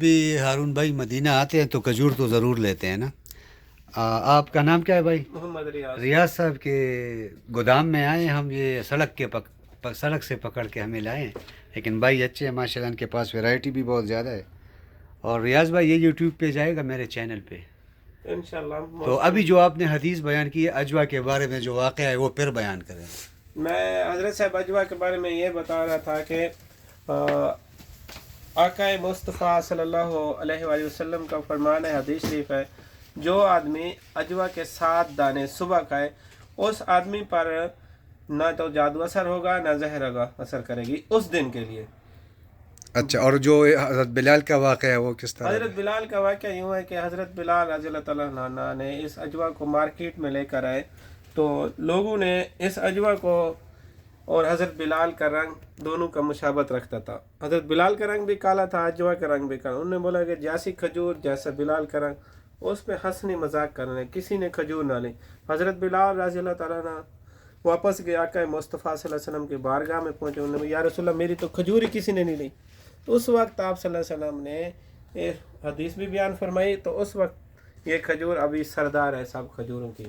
بھی ہارون بھائی مدینہ آتے ہیں تو کھجور تو ضرور لیتے ہیں نا. آپ کا نام کیا ہے بھائی؟ محمد ریاض صاحب کے گودام میں آئے ہم. یہ سڑک سے پکڑ کے ہمیں لائے ہیں. لیکن بھائی اچھے ہیں ماشاء اللہ، ان کے پاس ویرائٹی بھی بہت زیادہ ہے. اور ریاض بھائی یہ یوٹیوب پہ جائے گا میرے چینل پہ. انشاءاللہ. تو ابھی جو آپ نے حدیث بیان کی ہے اجوا کے بارے میں جو واقعہ ہے وہ پھر بیان کریں. میں حضرت صاحب اجوا کے بارے میں یہ بتا رہا تھا کہ آقا مصطفیٰ صلی اللہ علیہ وآلہ وسلم کا فرمان ہے، حدیث شریف ہے، جو آدمی اجوا کے 7 دانے صبح کھائے اس آدمی پر نہ تو جادو اثر ہوگا نہ زہر اثر کرے گی اس دن کے لیے. اچھا، اور جو حضرت بلال کا واقعہ ہے وہ کس طرح؟ حضرت بلال کا واقعہ یوں ہے کہ حضرت بلال رضی اللہ تعالیٰ عنہ نے اس اجوا کو مارکیٹ میں لے کر آئے تو لوگوں نے اس اجوا کو اور حضرت بلال کا رنگ دونوں کا مشابہت رکھتا تھا. حضرت بلال کا رنگ بھی کالا تھا، اجوا کا رنگ بھی کالا. انہوں نے بولا کہ جیسی کھجور جیسا بلال کا رنگ، اس پہ ہنسنے مذاق کرنے، کسی نے کھجور نہ لی. حضرت بلال رضی اللہ تعالیٰ عنہ واپس گئے، آقا مصطفیٰ صلی اللہ علیہ وسلم کی بارگاہ میں پہنچے. انہوں نے یا رسول اللہ میری تو کھجور ہی کسی نے نہیں لی. تو اس وقت آپ صلی اللہ علیہ وسلم نے ایک حدیث بھی بیان فرمائی. تو اس وقت یہ کھجور ابھی سردار ہے سب کھجوروں کی،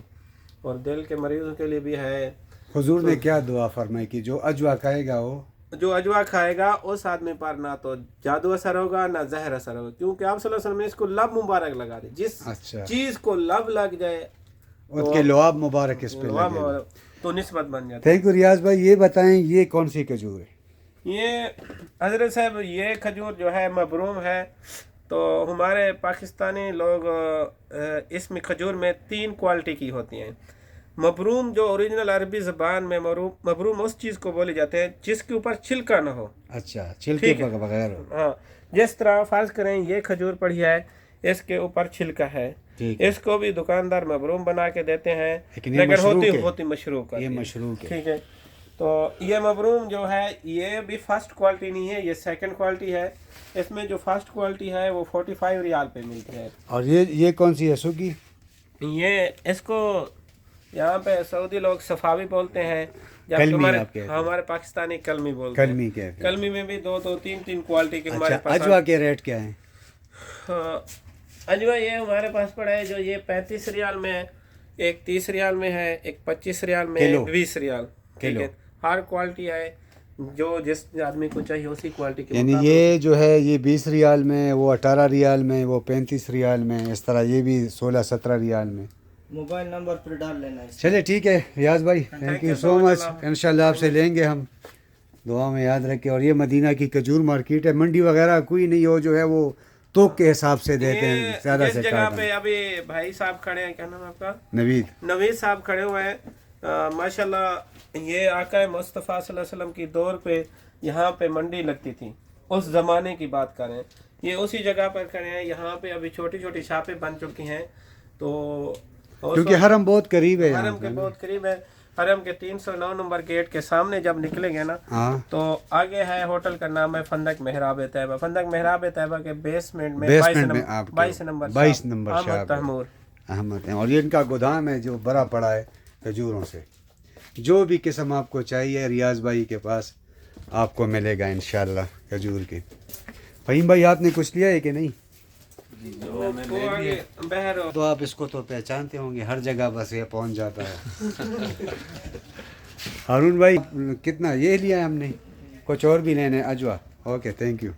اور دل کے مریضوں کے لیے بھی ہے. حضور نے کیا دعا فرمائی کہ جو اجوا کھائے گا وہ جو اجوا کھائے گا اس آدمی پر نہ تو جادو اثر ہوگا نہ زہر اثر ہوگا، کیونکہ آپ صلی اللہ علیہ وسلم نے اس کو لب مبارک لگا دی. جس چیز کو لب لگ جائے اس کے لعاب مبارک اس پہ لگے تو نسبت بن جاتی ہے. Thank you. ریاض بھائی یہ بتائیں یہ کون سی کھجور ہے؟ یہ حضرت صاحب یہ کھجور جو ہے مبروم ہے. تو ہمارے پاکستانی لوگ اس میں کھجور میں 3 کوالٹی کی ہوتی ہیں. مبروم جو اوریجنل عربی زبان میں مبروم اس چیز کو بولے جاتے ہیں جس کے اوپر چھلکا نہ ہو. اچھا، چھلکے بغیر ہو. ہاں، جس طرح فرض کریں یہ کھجور پڑی ہے، اس کے اوپر چھلکا ہے، اس کو بھی دکاندار مبروم بنا کے دیتے ہیں، لیکن ہوتی مشروق ہے. یہ مشروق ہے. ٹھیک ہے. تو یہ مبروم جو ہے یہ بھی فرسٹ کوالٹی نہیں ہے، یہ سیکنڈ کوالٹی ہے. اس میں جو فرسٹ کوالٹی ہے وہ 45 ریال پہ ملتی ہے. اور یہ کون سی ہے سوگی؟ یہ اس کو یہاں پہ سعودی لوگ صفاوی بولتے ہیں، ہمارے پاکستانی کلمی بولتے ہیں. کلمی میں بھی 2-3 کوالٹی کے ہمارے پاس. اجوا کے ریٹ کیا ہیں؟ اجوا یہ ہمارے پاس پڑا ہے جو یہ 35 ریال میں ہے، ایک 30 ریال میں ہے، ایک 25 ریال میں ہے، 20 ریال. ٹھیک ہے. ہر کوالٹی ہے جو جس آدمی کو چاہیے اسی کوالٹی کے. یعنی یہ جو ہے یہ 20 ریال میں، وہ 18 ریال میں، وہ 35 ریال میں، اس طرح یہ بھی 16-17 ریال میں. موبائل نمبر پر ڈال لینا ہے. چلے ٹھیک ہے ریاض بھائی، تھینک یو سو مچ. انشاءاللہ آپ سے لیں گے ہم، دعا میں یاد رکھیں. اور یہ مدینہ کی کھجور مارکیٹ ہے، منڈی وغیرہ کوئی نہیں، ہو جو ہے وہ توک کے حساب سے دیتے ہیں زیادہ سے. جس جگہ پہ ابھی بھائی صاحب کھڑے ہیں، کیا نام ہے آپ کا؟ نوید صاحب کھڑے ہوئے ہیں. ماشاءاللہ یہ آقا مصطفیٰ صلی اللہ علیہ وسلم کی دور پہ یہاں پہ منڈی لگتی تھی، اس زمانے کی بات کریں. یہ اسی جگہ پر کھڑے ہیں. یہاں پہ ابھی چھوٹی چھوٹی شاپیں بن چکی ہیں. تو کیونکہ حرم بہت قریب ہے، حرم کے بہت قریب ہے. حرم کے 309 نمبر گیٹ کے سامنے جب نکلیں گے نا تو آگے ہے ہوٹل کا نام ہے فندق محراب طیبہ. فندق محراب طیبہ کے بیسمنٹ میں 22 نمبر احمد. اور یہ ان کا گودام ہے جو بھرا پڑا ہے کھجوروں سے. جو بھی قسم آپ کو چاہیے ریاض بھائی کے پاس آپ کو ملے گا انشاءاللہ کھجور کے. فہیم بھائی آپ نے کچھ لیا ہے کہ نہیں؟ تو آپ اس کو تو پہچانتے ہوں گے، ہر جگہ بس یہ پہنچ جاتا ہے. ہارون بھائی کتنا یہ لیا ہے ہم نے، کچھ اور بھی لینے اجوا. Okay, thank you.